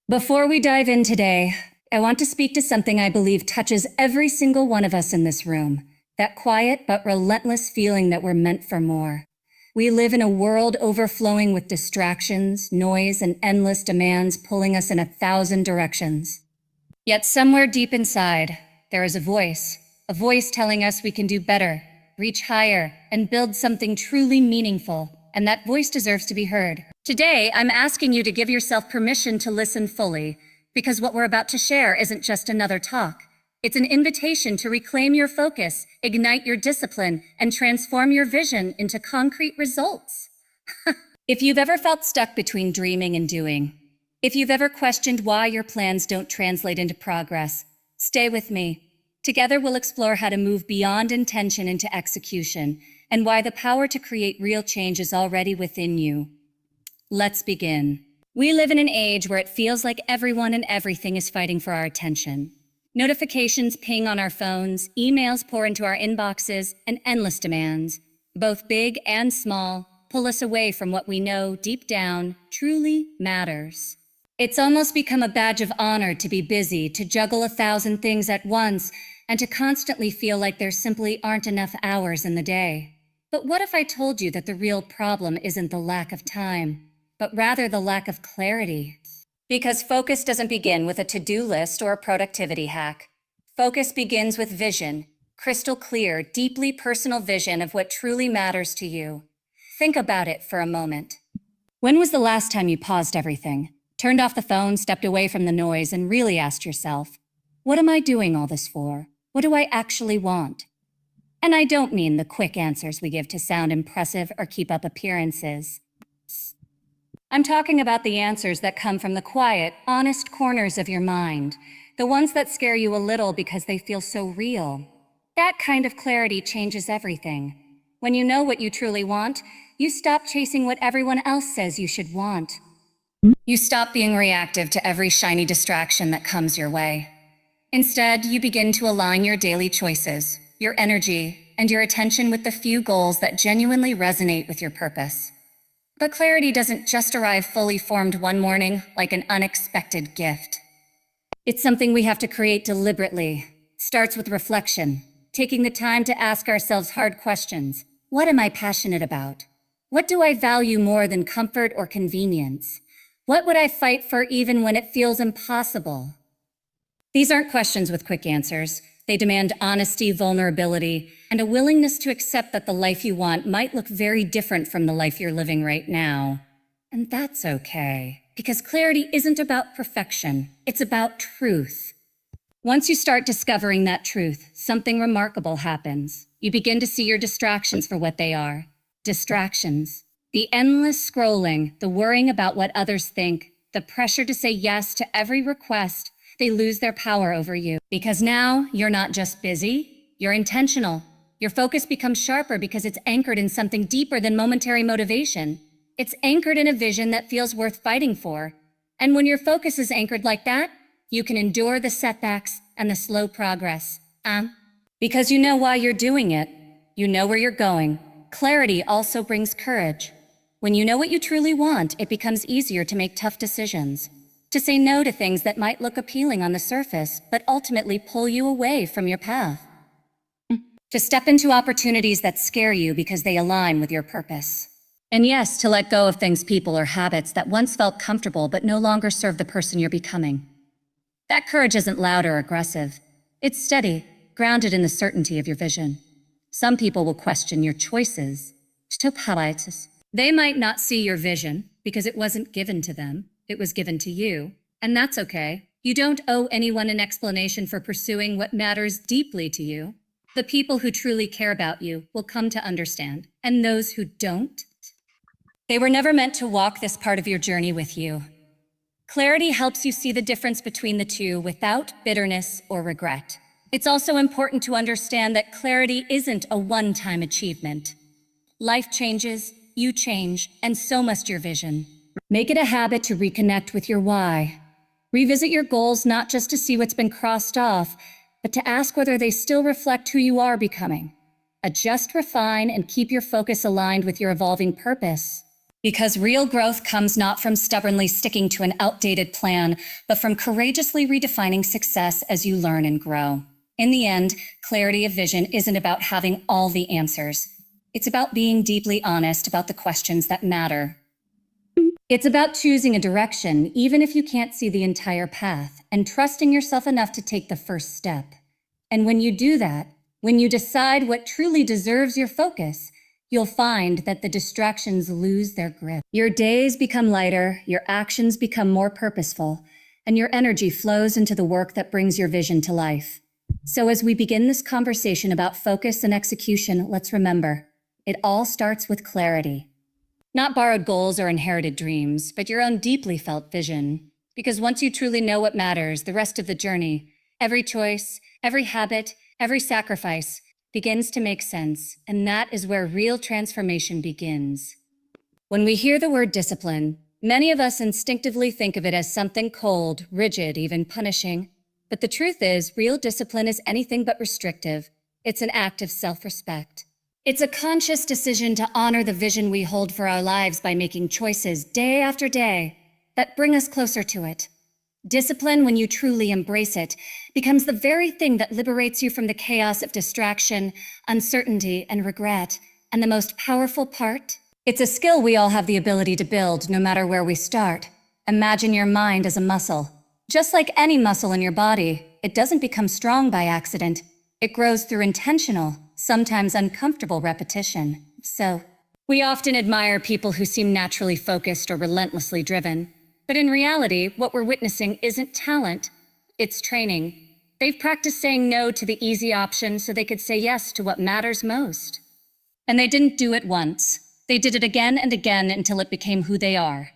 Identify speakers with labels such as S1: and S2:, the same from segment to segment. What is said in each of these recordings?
S1: Before we dive in today, I want to speak to something I believe touches every single one of us in this room, that quiet but relentless feeling that we're meant for more. We live in a world overflowing with distractions, noise, and endless demands pulling us in 1,000 directions. Yet somewhere deep inside, there is a voice telling us we can do better, reach higher, and build something truly meaningful, and that voice deserves to be heard. Today, I'm asking you to give yourself permission to listen fully, because what we're about to share isn't just another talk. It's an invitation to reclaim your focus, ignite your discipline, and transform your vision into concrete results. If you've ever felt stuck between dreaming and doing, if you've ever questioned why your plans don't translate into progress, stay with me. Together we'll explore how to move beyond intention into execution, and why the power to create real change is already within you. Let's begin. We live in an age where it feels like everyone and everything is fighting for our attention. Notifications ping on our phones, emails pour into our inboxes, and endless demands, both big and small, pull us away from what we know deep down truly matters. It's almost become a badge of honor to be busy, to juggle 1,000 things at once, and to constantly feel like there simply aren't enough hours in the day. But what if I told you that the real problem isn't the lack of time, but rather the lack of clarity? Because focus doesn't begin with a to-do list or a productivity hack. Focus begins with vision, crystal clear, deeply personal vision of what truly matters to you. Think about it for a moment. When was the last time you paused everything, turned off the phone, stepped away from the noise, and really asked yourself, what am I doing all this for? What do I actually want? And I don't mean the quick answers we give to sound impressive or keep up appearances. I'm talking about the answers that come from the quiet, honest corners of your mind, the ones that scare you a little because they feel so real. That kind of clarity changes everything. When you know what you truly want, you stop chasing what everyone else says you should want. You stop being reactive to every shiny distraction that comes your way. Instead, you begin to align your daily choices, your energy, and your attention with the few goals that genuinely resonate with your purpose. But clarity doesn't just arrive fully formed one morning like an unexpected gift. It's something we have to create deliberately. It starts with reflection, taking the time to ask ourselves hard questions. What am I passionate about? What do I value more than comfort or convenience? What would I fight for even when it feels impossible? These aren't questions with quick answers. They demand honesty, vulnerability, and a willingness to accept that the life you want might look very different from the life you're living right now. And that's okay, because clarity isn't about perfection. It's about truth. Once you start discovering that truth, something remarkable happens. You begin to see your distractions for what they are. Distractions. The endless scrolling, the worrying about what others think, the pressure to say yes to every request. They lose their power over you. Because now you're not just busy, you're intentional. Your focus becomes sharper because it's anchored in something deeper than momentary motivation. It's anchored in a vision that feels worth fighting for. And when your focus is anchored like that, you can endure the setbacks and the slow progress. Because you know why you're doing it. You know where you're going. Clarity also brings courage. When you know what you truly want, it becomes easier to make tough decisions. To say no to things that might look appealing on the surface, but ultimately pull you away from your path. To step into opportunities that scare you because they align with your purpose. And yes, to let go of things, people, or habits that once felt comfortable but no longer serve the person you're becoming. That courage isn't loud or aggressive. It's steady, grounded in the certainty of your vision. Some people will question your choices. They might not see your vision because it wasn't given to them. It was given to you, and that's okay. You don't owe anyone an explanation for pursuing what matters deeply to you. The people who truly care about you will come to understand, and those who don't, they were never meant to walk this part of your journey with you. Clarity helps you see the difference between the two without bitterness or regret. It's also important to understand that clarity isn't a one-time achievement. Life changes, you change, and so must your vision. Make it a habit to reconnect with your why. Revisit your goals not just to see what's been crossed off, but to ask whether they still reflect who you are becoming. Adjust, refine, and keep your focus aligned with your evolving purpose. Because real growth comes not from stubbornly sticking to an outdated plan, but from courageously redefining success as you learn and grow. In the end, clarity of vision isn't about having all the answers. It's about being deeply honest about the questions that matter. It's about choosing a direction, even if you can't see the entire path, and trusting yourself enough to take the first step. And when you do that, when you decide what truly deserves your focus, you'll find that the distractions lose their grip. Your days become lighter, your actions become more purposeful, and your energy flows into the work that brings your vision to life. So as we begin this conversation about focus and execution, let's remember, it all starts with clarity. Not borrowed goals or inherited dreams, but your own deeply felt vision. Because once you truly know what matters, the rest of the journey, every choice, every habit, every sacrifice, begins to make sense, and that is where real transformation begins. When we hear the word discipline, many of us instinctively think of it as something cold, rigid, even punishing. But the truth is, real discipline is anything but restrictive. It's an act of self-respect. It's a conscious decision to honor the vision we hold for our lives by making choices day after day that bring us closer to it. Discipline, when you truly embrace it, becomes the very thing that liberates you from the chaos of distraction, uncertainty, and regret. And the most powerful part? It's a skill we all have the ability to build, no matter where we start. Imagine your mind as a muscle. Just like any muscle in your body, it doesn't become strong by accident. It grows through intentional, sometimes uncomfortable repetition. So, we often admire people who seem naturally focused or relentlessly driven. But in reality, what we're witnessing isn't talent, it's training. They've practiced saying no to the easy option so they could say yes to what matters most. And they didn't do it once. They did it again and again until it became who they are.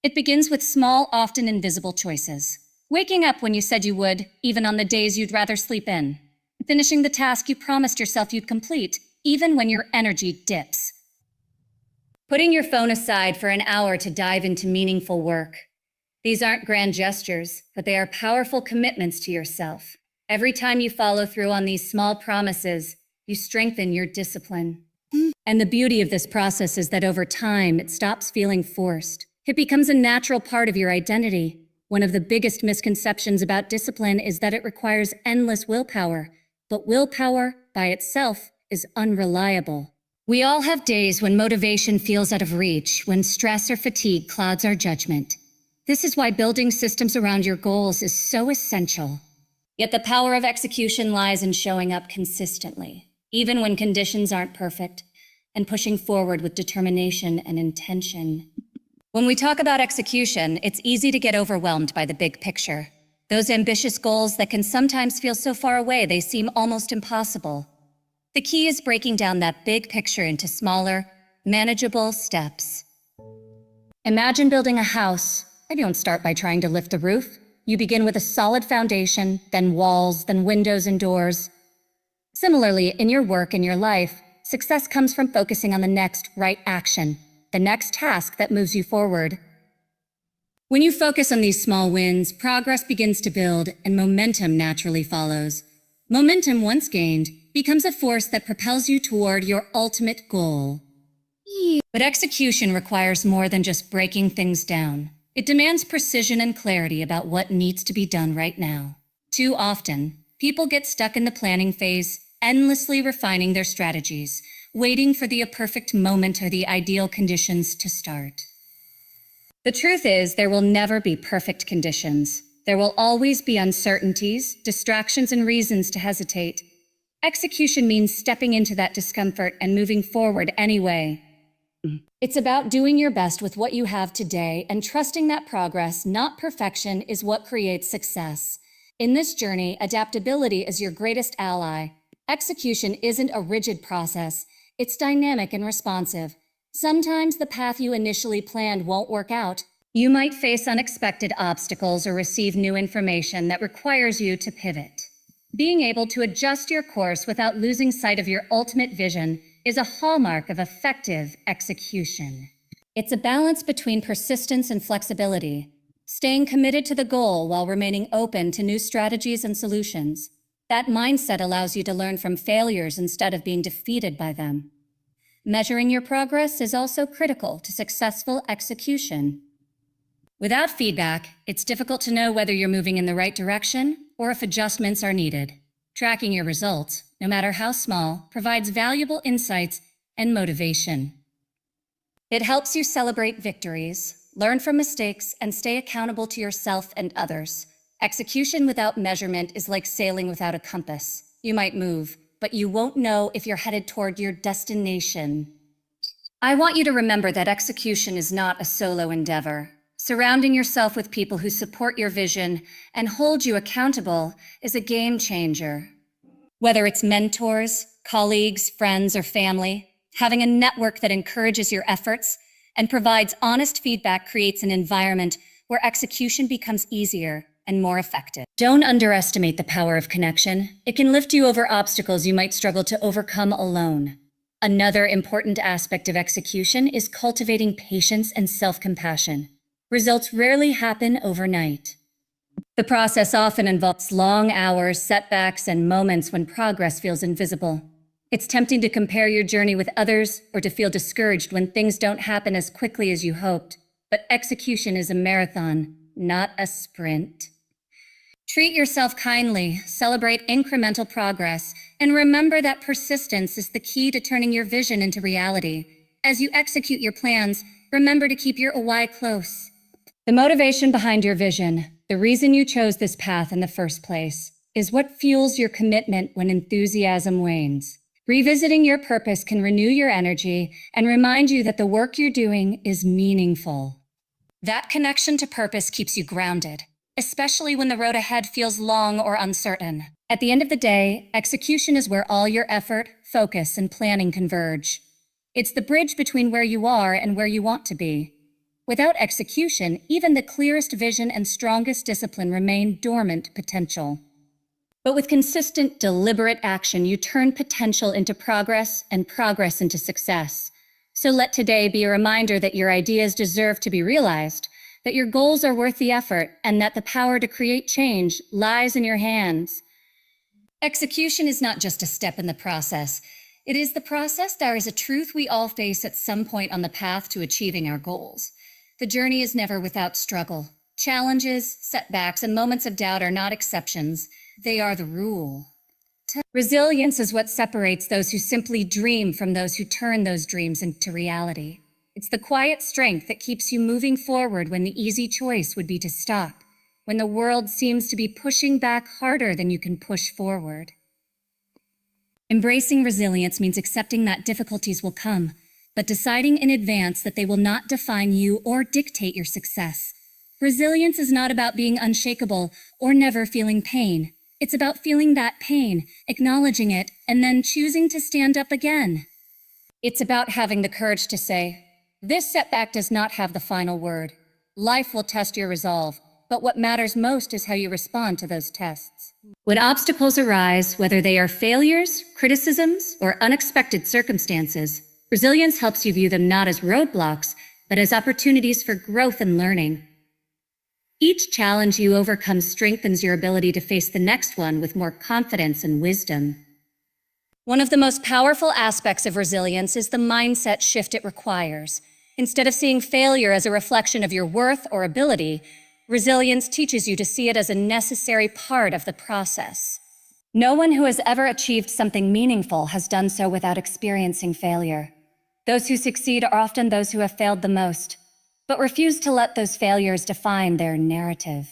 S1: It begins with small, often invisible choices. Waking up when you said you would, even on the days you'd rather sleep in. Finishing the task you promised yourself you'd complete, even when your energy dips. Putting your phone aside for an hour to dive into meaningful work. These aren't grand gestures, but they are powerful commitments to yourself. Every time you follow through on these small promises, you strengthen your discipline. And the beauty of this process is that over time, it stops feeling forced. It becomes a natural part of your identity. One of the biggest misconceptions about discipline is that it requires endless willpower, but willpower by itself is unreliable. We all have days when motivation feels out of reach, when stress or fatigue clouds our judgment. This is why building systems around your goals is so essential. Yet the power of execution lies in showing up consistently, even when conditions aren't perfect, and pushing forward with determination and intention. When we talk about execution, it's easy to get overwhelmed by the big picture. Those ambitious goals that can sometimes feel so far away they seem almost impossible. The key is breaking down that big picture into smaller, manageable steps. Imagine building a house. You don't start by trying to lift the roof. You begin with a solid foundation, then walls, then windows and doors. Similarly, in your work and your life, success comes from focusing on the next right action, the next task that moves you forward. When you focus on these small wins, progress begins to build and momentum naturally follows. Momentum, once gained, becomes a force that propels you toward your ultimate goal. But execution requires more than just breaking things down. It demands precision and clarity about what needs to be done right now. Too often, people get stuck in the planning phase, endlessly refining their strategies, waiting for the perfect moment or the ideal conditions to start. The truth is, there will never be perfect conditions. There will always be uncertainties, distractions, and reasons to hesitate. Execution means stepping into that discomfort and moving forward anyway. It's about doing your best with what you have today and trusting that progress, not perfection, is what creates success. In this journey, adaptability is your greatest ally. Execution isn't a rigid process. It's dynamic and responsive. Sometimes the path you initially planned won't work out. You might face unexpected obstacles or receive new information that requires you to pivot. Being able to adjust your course without losing sight of your ultimate vision is a hallmark of effective execution. It's a balance between persistence and flexibility, staying committed to the goal while remaining open to new strategies and solutions. That mindset allows you to learn from failures instead of being defeated by them. Measuring your progress is also critical to successful execution. Without feedback, it's difficult to know whether you're moving in the right direction or if adjustments are needed. Tracking your results, no matter how small, provides valuable insights and motivation. It helps you celebrate victories, learn from mistakes, and stay accountable to yourself and others. Execution without measurement is like sailing without a compass. You might move, but you won't know if you're headed toward your destination. I want you to remember that execution is not a solo endeavor. Surrounding yourself with people who support your vision and hold you accountable is a game changer. Whether it's mentors, colleagues, friends, or family, having a network that encourages your efforts and provides honest feedback creates an environment where execution becomes easier and more effective. Don't underestimate the power of connection. It can lift you over obstacles you might struggle to overcome alone. Another important aspect of execution is cultivating patience and self-compassion. Results rarely happen overnight. The process often involves long hours, setbacks, and moments when progress feels invisible. It's tempting to compare your journey with others or to feel discouraged when things don't happen as quickly as you hoped. But execution is a marathon, not a sprint. Treat yourself kindly, celebrate incremental progress, and remember that persistence is the key to turning your vision into reality. As you execute your plans, remember to keep your why close. The motivation behind your vision, the reason you chose this path in the first place, is what fuels your commitment when enthusiasm wanes. Revisiting your purpose can renew your energy and remind you that the work you're doing is meaningful. That connection to purpose keeps you grounded, especially when the road ahead feels long or uncertain. At the end of the day, execution is where all your effort, focus, and planning converge. It's the bridge between where you are and where you want to be. Without execution, even the clearest vision and strongest discipline remain dormant potential. But with consistent, deliberate action, you turn potential into progress and progress into success. So let today be a reminder that your ideas deserve to be realized, that your goals are worth the effort, and that the power to create change lies in your hands. Execution is not just a step in the process. It is the process that is a truth we all face at some point on the path to achieving our goals. The journey is never without struggle. Challenges, setbacks, and moments of doubt are not exceptions. They are the rule. Resilience is what separates those who simply dream from those who turn those dreams into reality. It's the quiet strength that keeps you moving forward when the easy choice would be to stop, when the world seems to be pushing back harder than you can push forward. Embracing resilience means accepting that difficulties will come, but deciding in advance that they will not define you or dictate your success. Resilience is not about being unshakable or never feeling pain. It's about feeling that pain, acknowledging it, and then choosing to stand up again. It's about having the courage to say, "This setback does not have the final word. Life will test your resolve, but what matters most is how you respond to those tests." When obstacles arise, whether they are failures, criticisms, or unexpected circumstances, resilience helps you view them not as roadblocks, but as opportunities for growth and learning. Each challenge you overcome strengthens your ability to face the next one with more confidence and wisdom. One of the most powerful aspects of resilience is the mindset shift it requires. Instead of seeing failure as a reflection of your worth or ability, resilience teaches you to see it as a necessary part of the process. No one who has ever achieved something meaningful has done so without experiencing failure. Those who succeed are often those who have failed the most, but refuse to let those failures define their narrative.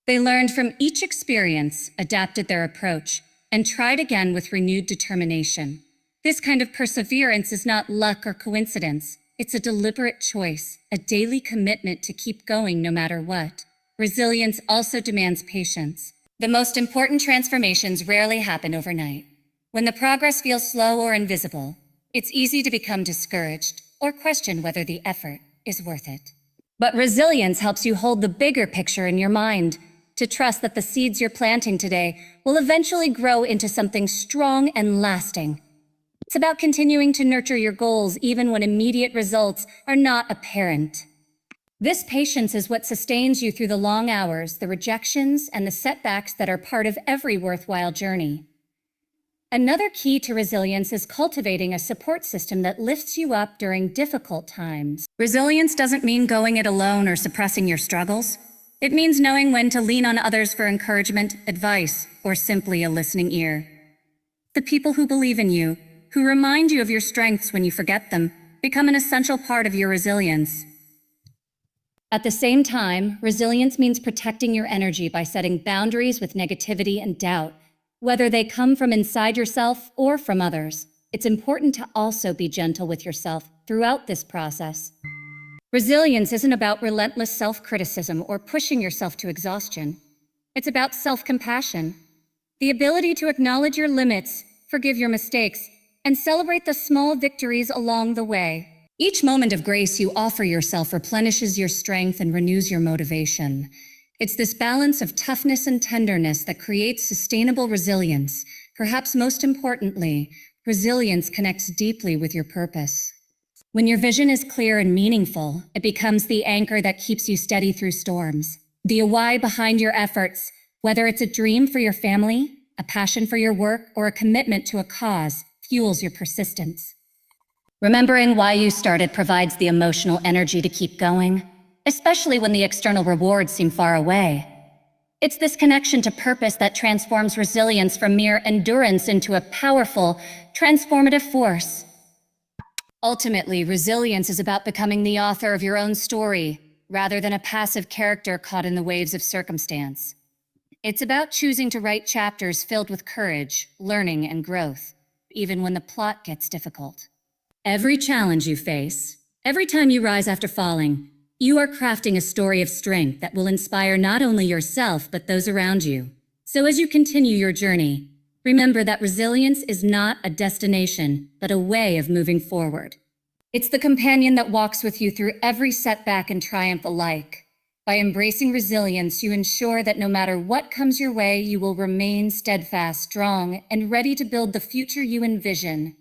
S1: They learned from each experience, adapted their approach, and tried again with renewed determination. This kind of perseverance is not luck or coincidence. It's a deliberate choice, a daily commitment to keep going no matter what. Resilience also demands patience. The most important transformations rarely happen overnight. When the progress feels slow or invisible, it's easy to become discouraged or question whether the effort is worth it. But resilience helps you hold the bigger picture in your mind, to trust that the seeds you're planting today will eventually grow into something strong and lasting. It's about continuing to nurture your goals even when immediate results are not apparent. This patience is what sustains you through the long hours, the rejections, and the setbacks that are part of every worthwhile journey. Another key to resilience is cultivating a support system that lifts you up during difficult times. Resilience doesn't mean going it alone or suppressing your struggles. It means knowing when to lean on others for encouragement, advice, or simply a listening ear. The people who believe in you, who remind you of your strengths when you forget them, become an essential part of your resilience. At the same time, resilience means protecting your energy by setting boundaries with negativity and doubt. Whether they come from inside yourself or from others, it's important to also be gentle with yourself throughout this process. Resilience isn't about relentless self-criticism or pushing yourself to exhaustion. It's about self-compassion, the ability to acknowledge your limits, forgive your mistakes, and celebrate the small victories along the way. Each moment of grace you offer yourself replenishes your strength and renews your motivation. It's this balance of toughness and tenderness that creates sustainable resilience. Perhaps most importantly, resilience connects deeply with your purpose. When your vision is clear and meaningful, it becomes the anchor that keeps you steady through storms. The why behind your efforts, whether it's a dream for your family, a passion for your work, or a commitment to a cause, fuels your persistence. Remembering why you started provides the emotional energy to keep going, especially when the external rewards seem far away. It's this connection to purpose that transforms resilience from mere endurance into a powerful, transformative force. Ultimately, resilience is about becoming the author of your own story, rather than a passive character caught in the waves of circumstance. It's about choosing to write chapters filled with courage, learning, and growth, even when the plot gets difficult. Every challenge you face, every time you rise after falling, you are crafting a story of strength that will inspire not only yourself, but those around you. So as you continue your journey, remember that resilience is not a destination, but a way of moving forward. It's the companion that walks with you through every setback and triumph alike. By embracing resilience, you ensure that no matter what comes your way, you will remain steadfast, strong, and ready to build the future you envision.